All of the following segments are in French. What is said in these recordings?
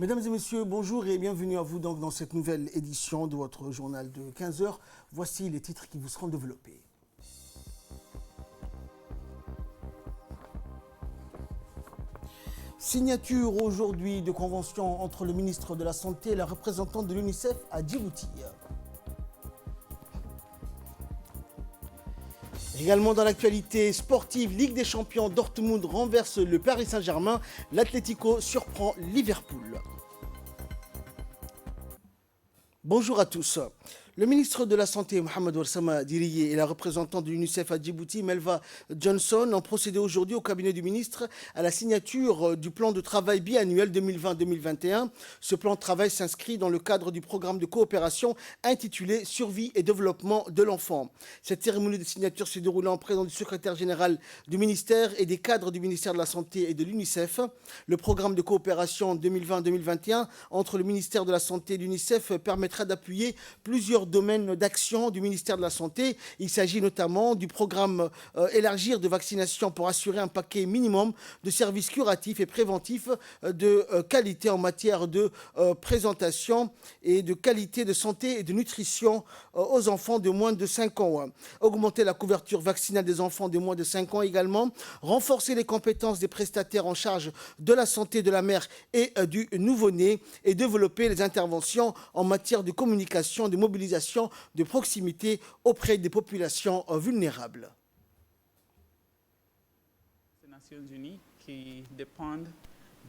Mesdames et messieurs, bonjour et bienvenue à vous donc dans cette nouvelle édition de votre journal de 15 heures. Voici les titres qui vous seront développés. Signature aujourd'hui de convention entre le ministre de la Santé et la représentante de l'UNICEF à Djibouti. Également dans l'actualité sportive, Ligue des Champions, Dortmund renverse le Paris Saint-Germain, l'Atlético surprend Liverpool. Bonjour à tous. Le ministre de la Santé, Mohamed Ouassama Diriye, et la représentante de l'UNICEF à Djibouti, Melva Johnson, ont procédé aujourd'hui au cabinet du ministre à la signature du plan de travail biannuel 2020-2021. Ce plan de travail s'inscrit dans le cadre du programme de coopération intitulé Survie et développement de l'enfant. Cette cérémonie de signature s'est déroulée en présence du secrétaire général du ministère et des cadres du ministère de la Santé et de l'UNICEF. Le programme de coopération 2020-2021 entre le ministère de la Santé et l'UNICEF permettra d'appuyer plusieurs domaines d'action du ministère de la Santé. Il s'agit notamment du programme élargir de vaccination pour assurer un paquet minimum de services curatifs et préventifs de qualité en matière de présentation et de qualité de santé et de nutrition aux enfants de moins de 5 ans. Augmenter la couverture vaccinale des enfants de moins de 5 ans également. Renforcer les compétences des prestataires en charge de la santé de la mère et du nouveau-né et développer les interventions en matière de communication, de mobilisation de proximité auprès des populations vulnérables. Les Nations Unies qui dépendent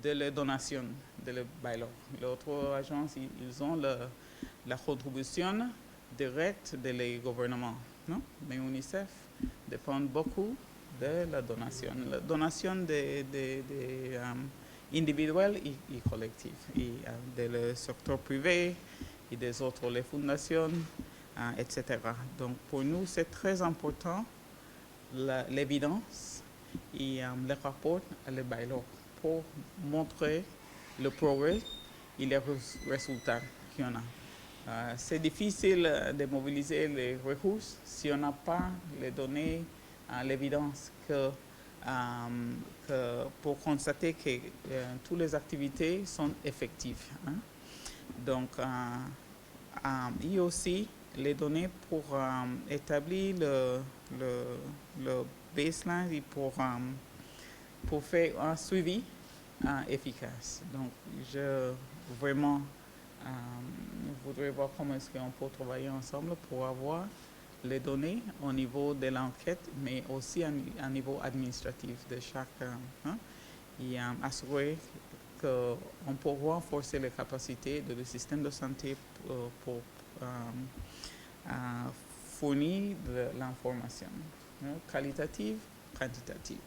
de les donations de l'Bailo. Les autres agences, ils ont la contribution directe des gouvernements. Non? Mais l'UNICEF dépend beaucoup de la donation. La donation des individuels et collectifs, et de secteur privé, et des autres, les fondations, etc. Donc pour nous, c'est très important l'évidence et les rapports à l'Bailo pour montrer le progrès et les résultats qu'il y en a. C'est difficile de mobiliser les ressources si on n'a pas les données, l'évidence pour constater que toutes les activités sont effectives. Hein. Donc, il y a aussi les données pour établir le baseline et pour faire un suivi efficace. Donc, je vraiment voudrais voir comment est-ce qu'on peut travailler ensemble pour avoir les données au niveau de l'enquête, mais aussi à niveau administratif de chacun, hein, et assurer qu'on peut renforcer les capacités du système de santé pour fournir de l'information qualitative, quantitative.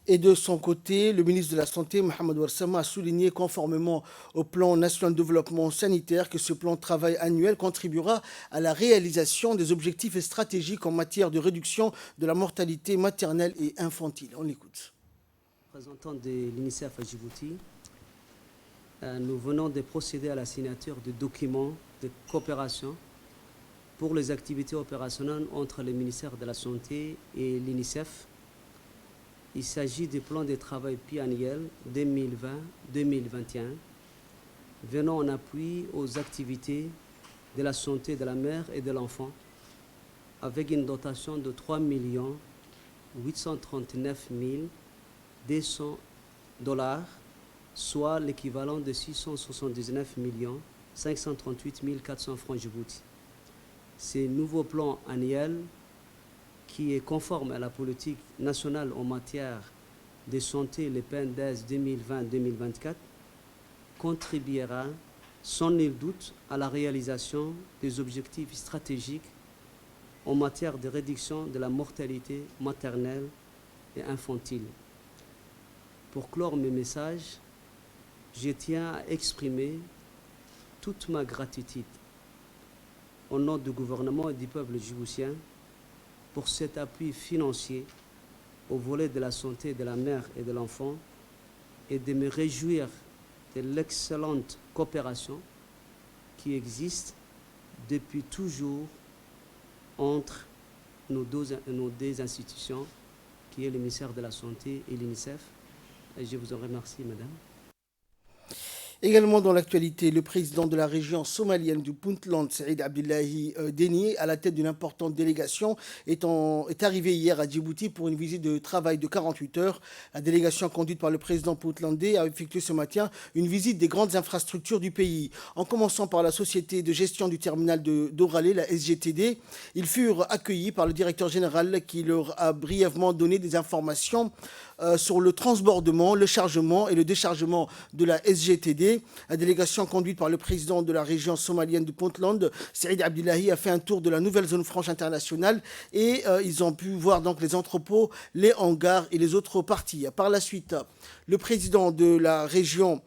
Et de son côté, le ministre de la Santé, Mohamed Ouassama, a souligné conformément au plan national de développement sanitaire que ce plan de travail annuel contribuera à la réalisation des objectifs et stratégiques en matière de réduction de la mortalité maternelle et infantile. On l'écoute. Représentant de l'UNICEF à Djibouti, nous venons de procéder à la signature de documents de coopération pour les activités opérationnelles entre le ministère de la Santé et l'UNICEF. Il s'agit du plan de travail biannuel 2020-2021 venant en appui aux activités de la santé de la mère et de l'enfant avec une dotation de 3 839 200 $, soit l'équivalent de 679 538 400 francs Djibouti. Ce nouveau plan annuel, qui est conforme à la politique nationale en matière de santé, le PNDS 2020-2024, contribuera sans nul doute à la réalisation des objectifs stratégiques en matière de réduction de la mortalité maternelle et infantile. Pour clore mes messages, je tiens à exprimer toute ma gratitude au nom du gouvernement et du peuple djiboutien pour cet appui financier au volet de la santé de la mère et de l'enfant et de me réjouir de l'excellente coopération qui existe depuis toujours entre nos deux institutions, qui est le ministère de la Santé et l'UNICEF. Et je vous en remercie, madame. Également dans l'actualité, le président de la région somalienne du Puntland, Saïd Abdullahi Deni, à la tête d'une importante délégation, est arrivé hier à Djibouti pour une visite de travail de 48 heures. La délégation conduite par le président puntlandais a effectué ce matin une visite des grandes infrastructures du pays. En commençant par la société de gestion du terminal d'Oralé, la SGTD, ils furent accueillis par le directeur général qui leur a brièvement donné des informations sur le transbordement, le chargement et le déchargement de la SGTD. La délégation conduite par le président de la région somalienne du Puntland, Saïd Abdullahi, a fait un tour de la nouvelle zone franche internationale et ils ont pu voir donc les entrepôts, les hangars et les autres parties. Par la suite, le président de la région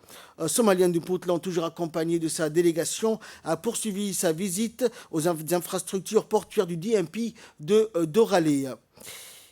somalienne du Puntland, toujours accompagné de sa délégation, a poursuivi sa visite aux infrastructures portuaires du DMP d'Oralé.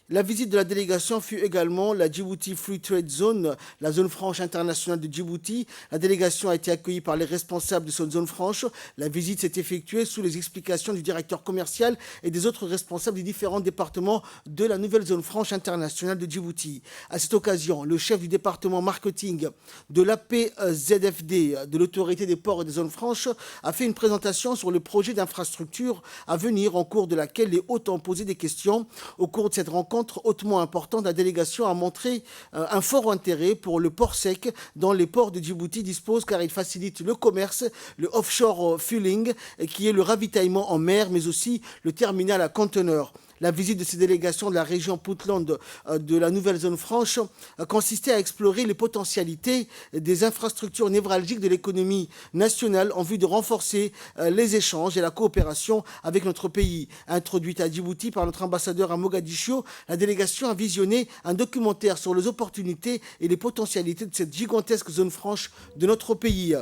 La visite de la délégation fut également la Djibouti Free Trade Zone, la zone franche internationale de Djibouti. La délégation a été accueillie par les responsables de cette zone franche. La visite s'est effectuée sous les explications du directeur commercial et des autres responsables des différents départements de la nouvelle zone franche internationale de Djibouti. À cette occasion, le chef du département marketing de l'APZFD, de l'autorité des ports et des zones franches, a fait une présentation sur le projet d'infrastructure à venir en cours de laquelle les hôtes ont posé des questions. Au cours de cette rencontre hautement importante, la délégation a montré un fort intérêt pour le port sec dont les ports de Djibouti disposent car il facilite le commerce, le offshore fueling qui est le ravitaillement en mer mais aussi le terminal à conteneurs. La visite de ces délégations de la région Puntland de la nouvelle zone franche consistait à explorer les potentialités des infrastructures névralgiques de l'économie nationale en vue de renforcer les échanges et la coopération avec notre pays. Introduite à Djibouti par notre ambassadeur à Mogadiscio, la délégation a visionné un documentaire sur les opportunités et les potentialités de cette gigantesque zone franche de notre pays.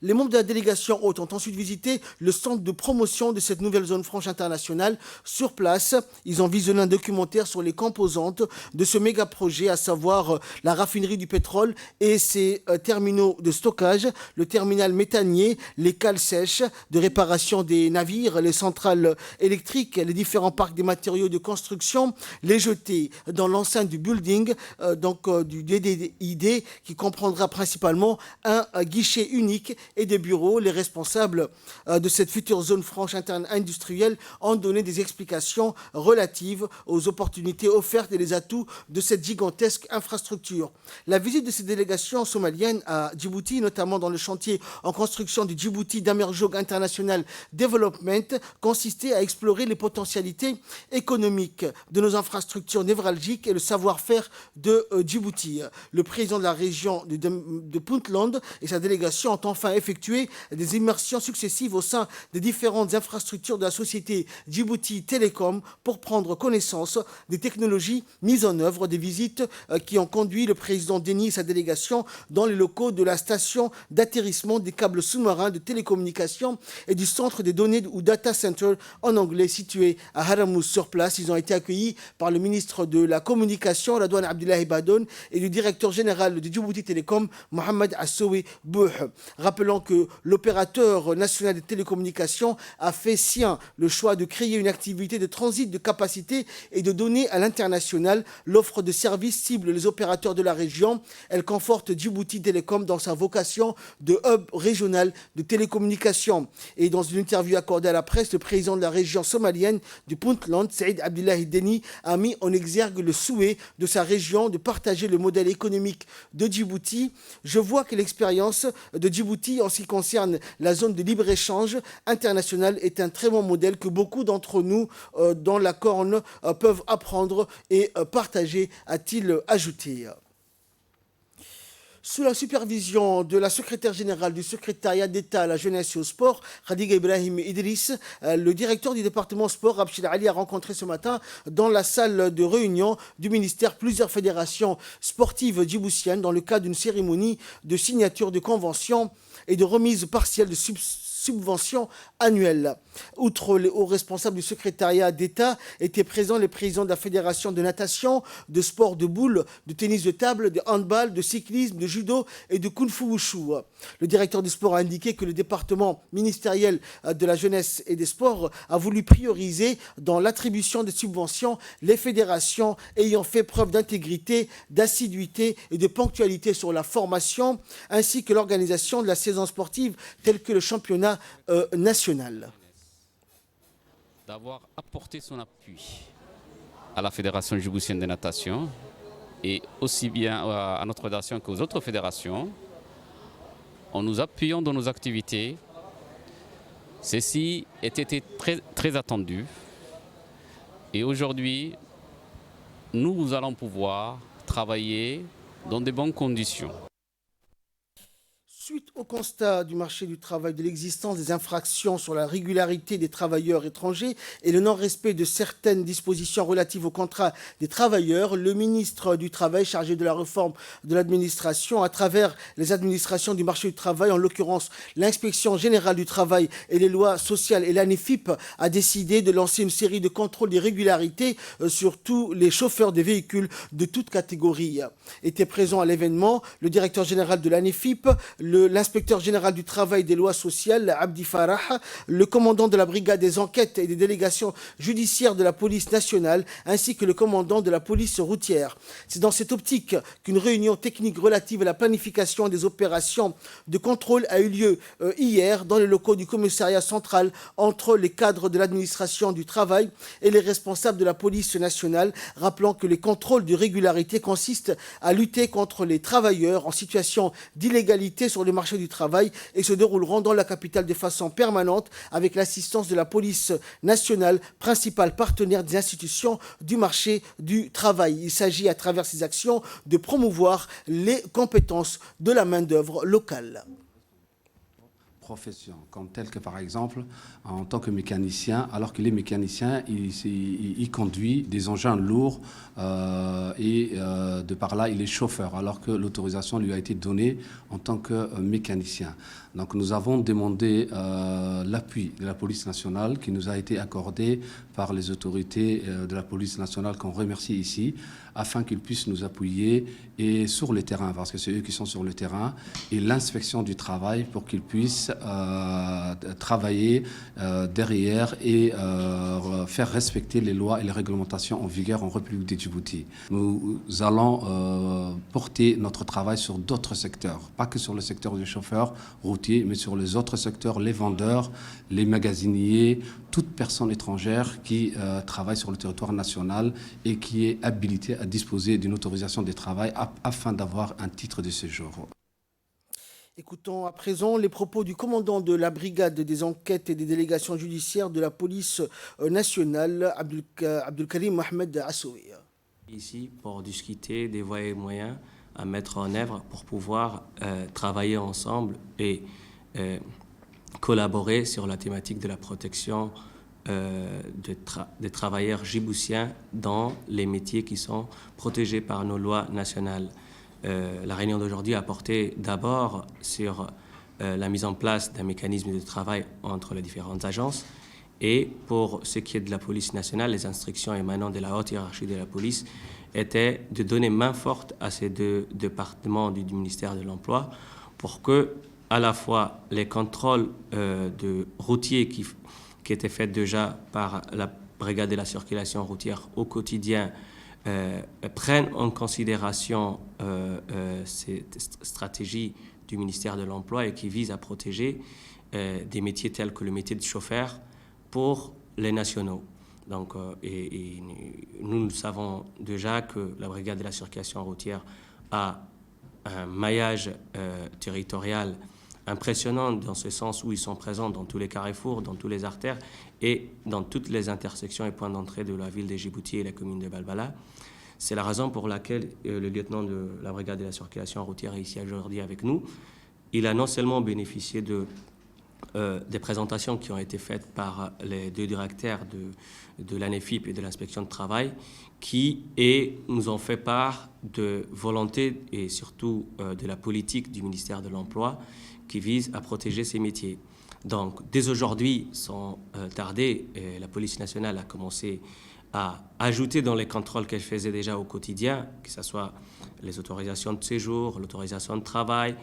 Les membres de la délégation haute ont ensuite visité le centre de promotion de cette nouvelle zone franche internationale. Sur place, ils ont visionné un documentaire sur les composantes de ce méga projet, à savoir la raffinerie du pétrole et ses terminaux de stockage, le terminal méthanier, les cales sèches de réparation des navires, les centrales électriques, les différents parcs des matériaux de construction, les jetées dans l'enceinte du building, du DDID, qui comprendra principalement un guichet unique et des bureaux. Les responsables de cette future zone franche interne industrielle ont donné des explications relatives aux opportunités offertes et les atouts de cette gigantesque infrastructure. La visite de ces délégations somaliennes à Djibouti, notamment dans le chantier en construction du Djibouti Damerjog International Development, consistait à explorer les potentialités économiques de nos infrastructures névralgiques et le savoir-faire de Djibouti. Le président de la région de Puntland et sa délégation ont enfin effectué des immersions successives au sein des différentes infrastructures de la société Djibouti Telecom pour prendre connaissance des technologies mises en œuvre, des visites qui ont conduit le président Deni et sa délégation dans les locaux de la station d'atterrissement des câbles sous-marins de télécommunications et du centre des données ou data center en anglais situé à Haramous. Sur place, ils ont été accueillis par le ministre de la Communication, Radouane Abdullahi Badon, et le directeur général de Djibouti Telecom, Mohamed Assoui Bouh. Rappelons que l'opérateur national des télécommunications a fait sien le choix de créer une activité de transit de capacité et de données à l'international. L'offre de services cible les opérateurs de la région. Elle conforte Djibouti Telecom dans sa vocation de hub régional de télécommunications. Et dans une interview accordée à la presse, le président de la région somalienne du Puntland, Saïd Abdullahi Deni, a mis en exergue le souhait de sa région de partager le modèle économique de Djibouti. Je vois que l'expérience de Djibouti en ce qui concerne la zone de libre-échange international est un très bon modèle que beaucoup d'entre nous dans la Corne peuvent apprendre et partager, a-t-il ajouté. Sous la supervision de la secrétaire générale du secrétariat d'État à la jeunesse et au sport, Khadiga Ibrahim Idriss, le directeur du département sport, Abshir Ali, a rencontré ce matin dans la salle de réunion du ministère plusieurs fédérations sportives djiboutiennes dans le cadre d'une cérémonie de signature de conventions et de remise partielle de subventions annuelles. Outre les hauts responsables du secrétariat d'État, étaient présents les présidents de la Fédération de natation, de sport de boule, de tennis de table, de handball, de cyclisme, de judo et de kung fu wushu. Le directeur du sport a indiqué que le département ministériel de la jeunesse et des sports a voulu prioriser dans l'attribution des subventions les fédérations ayant fait preuve d'intégrité, d'assiduité et de ponctualité sur la formation, ainsi que l'organisation de la saison sportive telle que le championnat national. D'avoir apporté son appui à la Fédération djiboutienne de natation et aussi bien à notre fédération qu'aux autres fédérations, en nous appuyant dans nos activités. Ceci était très attendu et aujourd'hui, nous allons pouvoir travailler dans de bonnes conditions. Suite au constat du marché du travail de l'existence des infractions sur la régularité des travailleurs étrangers et le non-respect de certaines dispositions relatives au contrat des travailleurs, le ministre du Travail chargé de la réforme de l'administration à travers les administrations du marché du travail, en l'occurrence l'inspection générale du travail et les lois sociales et l'ANEFIP, a décidé de lancer une série de contrôles d'irrégularité sur tous les chauffeurs de véhicules de toute catégorie. Était présent à l'événement le directeur général de l'ANEFIP, l'inspecteur général du travail et des lois sociales, Abdi Farah, le commandant de la brigade des enquêtes et des délégations judiciaires de la police nationale, ainsi que le commandant de la police routière. C'est dans cette optique qu'une réunion technique relative à la planification des opérations de contrôle a eu lieu hier dans les locaux du commissariat central entre les cadres de l'administration du travail et les responsables de la police nationale, rappelant que les contrôles de régularité consistent à lutter contre les travailleurs en situation d'illégalité sur le marché du travail et se dérouleront dans la capitale de façon permanente avec l'assistance de la police nationale, principal partenaire des institutions du marché du travail. Il s'agit à travers ces actions de promouvoir les compétences de la main-d'œuvre locale. Profession, comme tel que par exemple en tant que mécanicien, alors qu'il est mécanicien, il conduit des engins lourds et de par là il est chauffeur, alors que l'autorisation lui a été donnée en tant que mécanicien. Donc nous avons demandé l'appui de la police nationale qui nous a été accordé par les autorités de la police nationale qu'on remercie ici, afin qu'ils puissent nous appuyer et sur le terrain, parce que c'est eux qui sont sur le terrain, et l'inspection du travail pour qu'ils puissent travailler derrière et faire respecter les lois et les réglementations en vigueur en République de Djibouti. Nous allons porter notre travail sur d'autres secteurs, pas que sur le secteur des chauffeurs routiers, mais sur les autres secteurs, les vendeurs, les magasiniers, toute personne étrangère qui travaille sur le territoire national et qui est habilitée à disposer d'une autorisation de travail afin d'avoir un titre de séjour. Écoutons à présent les propos du commandant de la brigade des enquêtes et des délégations judiciaires de la police nationale, Abdelkarim Mohamed Assoui. Ici pour discuter des voies et moyens à mettre en œuvre pour pouvoir travailler ensemble et collaborer sur la thématique de la protection des travailleurs djiboutiens dans les métiers qui sont protégés par nos lois nationales. La réunion d'aujourd'hui a porté d'abord sur la mise en place d'un mécanisme de travail entre les différentes agences et pour ce qui est de la police nationale, les instructions émanant de la haute hiérarchie de la police étaient de donner main forte à ces deux départements du ministère de l'Emploi pour que à la fois les contrôles de routiers qui étaient faits déjà par la brigade de la circulation routière au quotidien prennent en considération cette stratégie du ministère de l'Emploi et qui vise à protéger des métiers tels que le métier de chauffeur pour les nationaux. Donc, et nous savons déjà que la brigade de la circulation routière a un maillage territorial impressionnant dans ce sens où ils sont présents dans tous les carrefours, dans toutes les artères et dans toutes les intersections et points d'entrée de la ville de Djibouti et la commune de Balbala. C'est la raison pour laquelle le lieutenant de la brigade de la circulation routière est ici aujourd'hui avec nous. Il a non seulement bénéficié des présentations qui ont été faites par les deux directeurs de l'ANEFIP et de l'inspection de travail qui nous ont fait part de volonté et surtout de la politique du ministère de l'Emploi qui vise à protéger ces métiers. donc dès aujourd'hui, sans tarder, la police nationale a commencé à ajouter dans les contrôles qu'elle faisait déjà au quotidien, que ce soit les autorisations de séjour, l'autorisation de travail,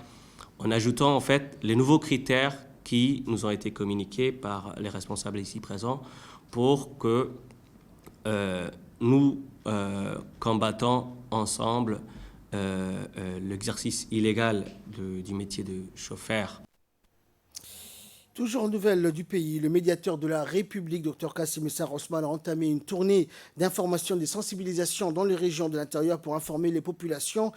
en ajoutant en fait les nouveaux critères qui nous ont été communiqués par les responsables ici présents pour que nous combattons ensemble l'exercice illégal du métier de chauffeur. Toujours en nouvelles du pays, le médiateur de la République, Dr Kassim Essar Osman, a entamé une tournée d'information et de sensibilisation dans les régions de l'intérieur pour informer les populations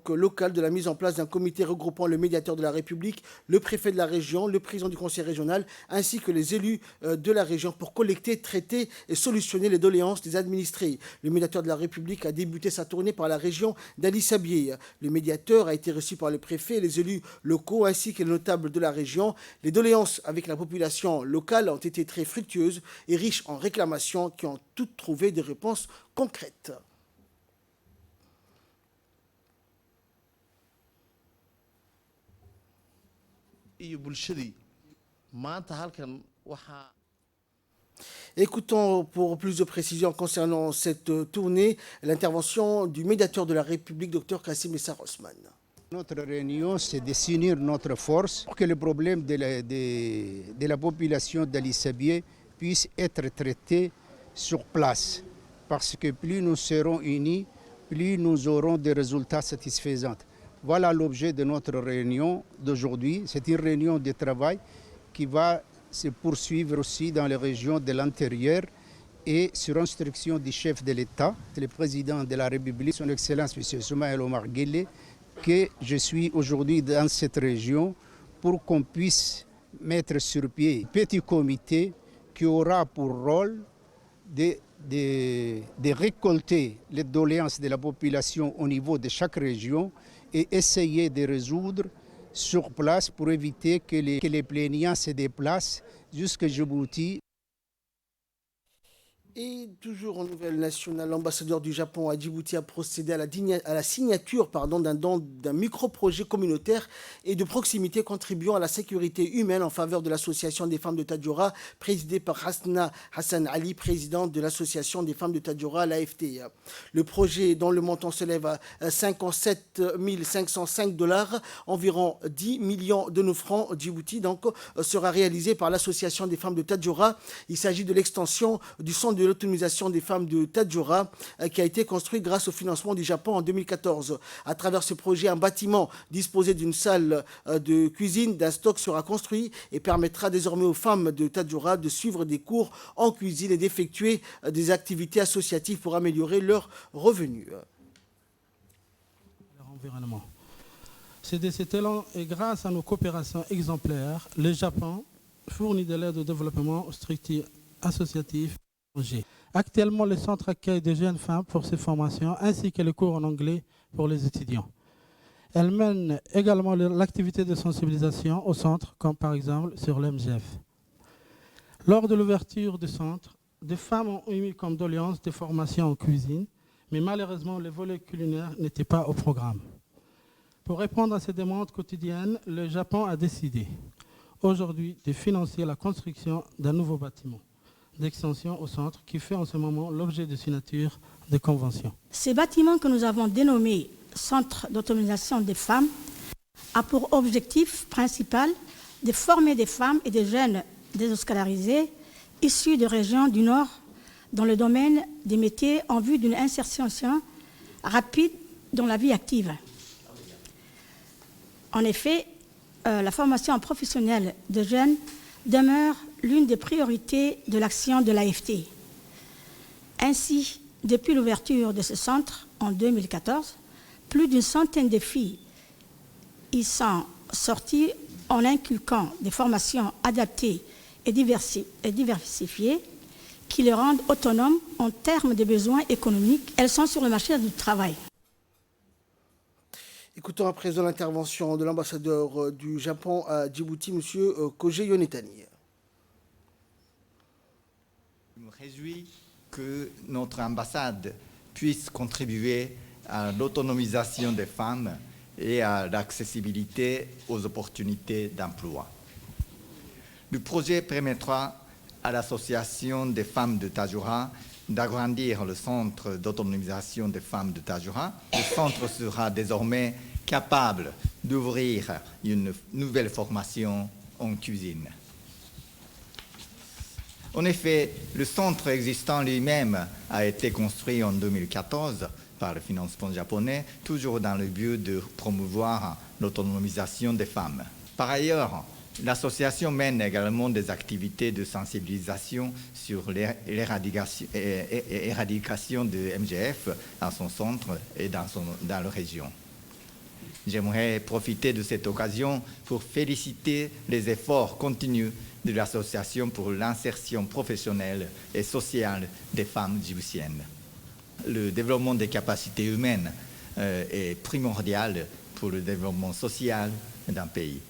locales de la mise en place d'un comité regroupant le médiateur de la République, le préfet de la région, le président du conseil régional, ainsi que les élus de la région pour collecter, traiter et solutionner les doléances des administrés. Le médiateur de la République a débuté sa tournée par la région d'Ali Sabieh. Le médiateur a été reçu par le préfet et les élus locaux ainsi que les notables de la région. Les doléances avec la population locale ont été très fructueuses et riches en réclamations qui ont toutes trouvé des réponses concrètes. Écoutons pour plus de précisions concernant cette tournée l'intervention du médiateur de la République, Dr Kassim Essar Osman. Notre réunion, c'est de s'unir notre force pour que le problème de la population d'Ali Sabieh puisse être traité sur place. Parce que plus nous serons unis, plus nous aurons des résultats satisfaisants. Voilà l'objet de notre réunion d'aujourd'hui. C'est une réunion de travail qui va se poursuivre aussi dans les régions de l'intérieur et sur instruction du chef de l'État, le président de la République, son Excellence M. Soumaïla Omar Guelleh, que je suis aujourd'hui dans cette région pour qu'on puisse mettre sur pied un petit comité qui aura pour rôle de récolter les doléances de la population au niveau de chaque région et essayer de résoudre sur place pour éviter que les plaignants se déplacent jusqu'à Djibouti. Et toujours en nouvelle nationale, l'ambassadeur du Japon à Djibouti a procédé à la signature d'un micro-projet communautaire et de proximité contribuant à la sécurité humaine en faveur de l'association des femmes de Tadjoura, présidée par Hasna Hassan Ali, présidente de l'association des femmes de Tadjoura, l'AFT. Le projet, dont le montant s'élève à 57 505 $, environ 10 millions de nos francs Djibouti, sera réalisé par l'association des femmes de Tadjoura. Il s'agit de l'extension du centre de l'autonomisation des femmes de Tadjoura qui a été construit grâce au financement du Japon en 2014. À travers ce projet, un bâtiment disposé d'une salle de cuisine, d'un stock sera construit et permettra désormais aux femmes de Tadjoura de suivre des cours en cuisine et d'effectuer des activités associatives pour améliorer leurs revenus. C'est de cet élan et grâce à nos coopérations exemplaires, le Japon fournit de l'aide au développement aux structures associatives. Actuellement, le centre accueille des jeunes femmes pour ces formations ainsi que les cours en anglais pour les étudiants. Elle mène également l'activité de sensibilisation au centre, comme par exemple sur l'MGF. Lors de l'ouverture du centre, des femmes ont émis comme doléance des formations en cuisine, mais malheureusement, le volet culinaire n'était pas au programme. Pour répondre à ces demandes quotidiennes, le Japon a décidé aujourd'hui de financer la construction d'un nouveau bâtiment d'extension au centre qui fait en ce moment l'objet de signature de conventions. Ce bâtiment que nous avons dénommé Centre d'autonomisation des femmes a pour objectif principal de former des femmes et des jeunes désoscolarisés issus de régions du Nord dans le domaine des métiers en vue d'une insertion rapide dans la vie active. En effet, la formation professionnelle de jeunes demeure l'une des priorités de l'action de l'AFT. Ainsi, depuis l'ouverture de ce centre en 2014, plus d'une centaine de filles y sont sorties en inculquant des formations adaptées et diversifiées qui les rendent autonomes en termes de besoins économiques. Elles sont sur le marché du travail. Écoutons à présent l'intervention de l'ambassadeur du Japon à Djibouti, M. Koji Yonetani. Je me réjouis que notre ambassade puisse contribuer à l'autonomisation des femmes et à l'accessibilité aux opportunités d'emploi. Le projet permettra à l'Association des femmes de Tadjoura d'agrandir le centre d'autonomisation des femmes de Tadjoura. Le centre sera désormais capable d'ouvrir une nouvelle formation en cuisine. En effet, le centre existant lui-même a été construit en 2014 par le financement japonais, toujours dans le but de promouvoir l'autonomisation des femmes. Par ailleurs, l'association mène également des activités de sensibilisation sur l'éradication de MGF à son centre et dans la région. J'aimerais profiter de cette occasion pour féliciter les efforts continus de l'association pour l'insertion professionnelle et sociale des femmes djiboutiennes. Le développement des capacités humaines est primordial pour le développement social d'un pays.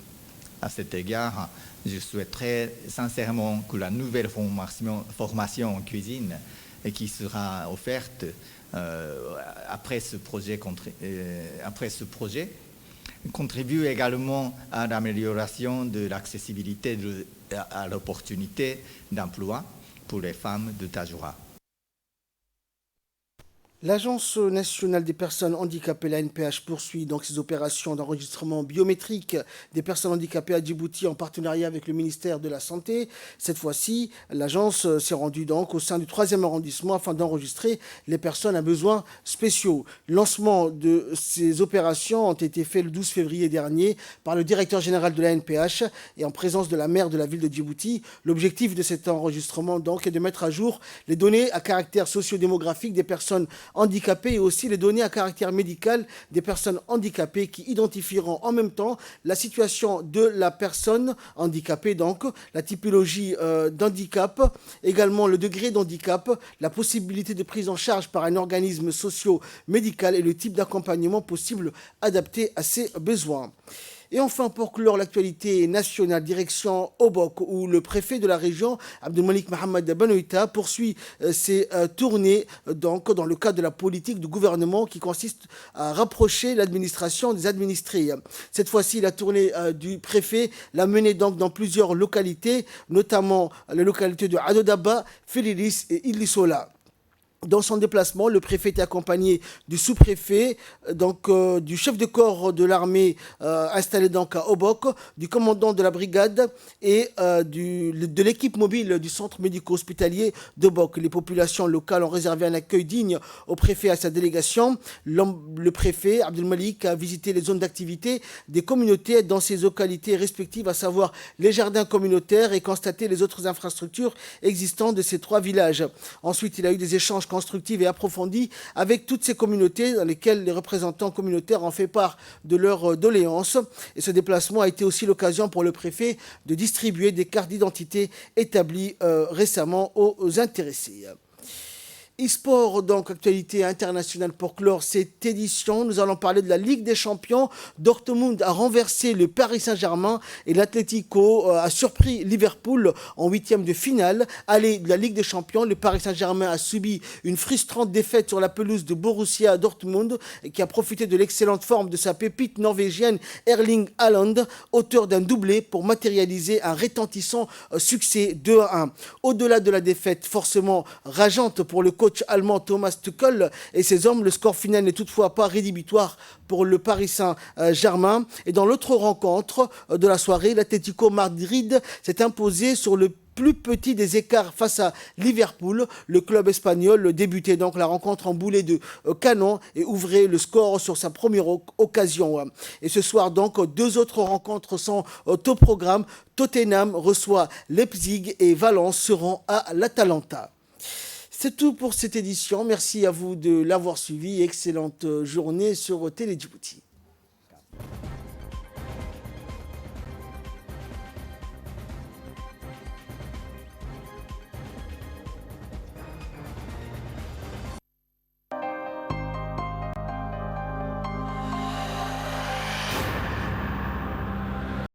À cet égard, je souhaiterais sincèrement que la nouvelle formation en cuisine qui sera offerte après ce projet contribue également à l'amélioration de l'accessibilité à l'opportunité d'emploi pour les femmes de Tadjoura. L'Agence nationale des personnes handicapées, la NPH, poursuit donc ses opérations d'enregistrement biométrique des personnes handicapées à Djibouti en partenariat avec le ministère de la Santé. Cette fois-ci, l'agence s'est rendue donc au sein du 3e arrondissement afin d'enregistrer les personnes à besoins spéciaux. Le lancement de ces opérations ont été fait le 12 février dernier par le directeur général de la NPH et en présence de la maire de la ville de Djibouti. L'objectif de cet enregistrement donc est de mettre à jour les données à caractère socio-démographique des personnes handicapés et aussi les données à caractère médical des personnes handicapées qui identifieront en même temps la situation de la personne handicapée, donc la typologie d'handicap, également le degré d'handicap, la possibilité de prise en charge par un organisme socio-médical et le type d'accompagnement possible adapté à ses besoins. Et enfin, pour clore l'actualité nationale, direction Obok, où le préfet de la région, Abdelmalik Mohamed Benoïta, poursuit ses tournées donc, dans le cadre de la politique du gouvernement qui consiste à rapprocher l'administration des administrés. Cette fois-ci, la tournée du préfet l'a menée donc dans plusieurs localités, notamment les localités de Adodaba, Felilis et Idlissola. Dans son déplacement, le préfet était accompagné du sous-préfet, donc du chef de corps de l'armée installé donc à Obok, du commandant de la brigade et de l'équipe mobile du centre médico-hospitalier d'Obok. Les populations locales ont réservé un accueil digne au préfet et à sa délégation. Le préfet, Abdelmalik, a visité les zones d'activité des communautés dans ces localités respectives, à savoir les jardins communautaires, et constaté les autres infrastructures existantes de ces 3 villages. Ensuite, il a eu des échanges constructive et approfondie avec toutes ces communautés dans lesquelles les représentants communautaires ont fait part de leurs doléances. Et ce déplacement a été aussi l'occasion pour le préfet de distribuer des cartes d'identité établies récemment aux intéressés. E-sport, donc actualité internationale pour clore cette édition. Nous allons parler de la Ligue des Champions. Dortmund a renversé le Paris Saint-Germain et l'Atlético a surpris Liverpool en 8e de finale. Allez, de la Ligue des Champions, le Paris Saint-Germain a subi une frustrante défaite sur la pelouse de Borussia Dortmund qui a profité de l'excellente forme de sa pépite norvégienne Erling Haaland, auteur d'un doublé pour matérialiser un retentissant succès 2-1. Au-delà de la défaite forcément rageante pour le coach allemand Thomas Tuchel et ses hommes, le score final n'est toutefois pas rédhibitoire pour le Paris Saint-Germain. Et dans l'autre rencontre de la soirée, l'Atlético Madrid s'est imposé sur le plus petit des écarts face à Liverpool. Le club espagnol débutait donc la rencontre en boulet de canon et ouvrait le score sur sa première occasion. Et ce soir donc, 2 autres rencontres sont au programme. Tottenham reçoit Leipzig et Valence seront à l'Atalanta. C'est tout pour cette édition. Merci à vous de l'avoir suivi. Excellente journée sur Télé Djibouti.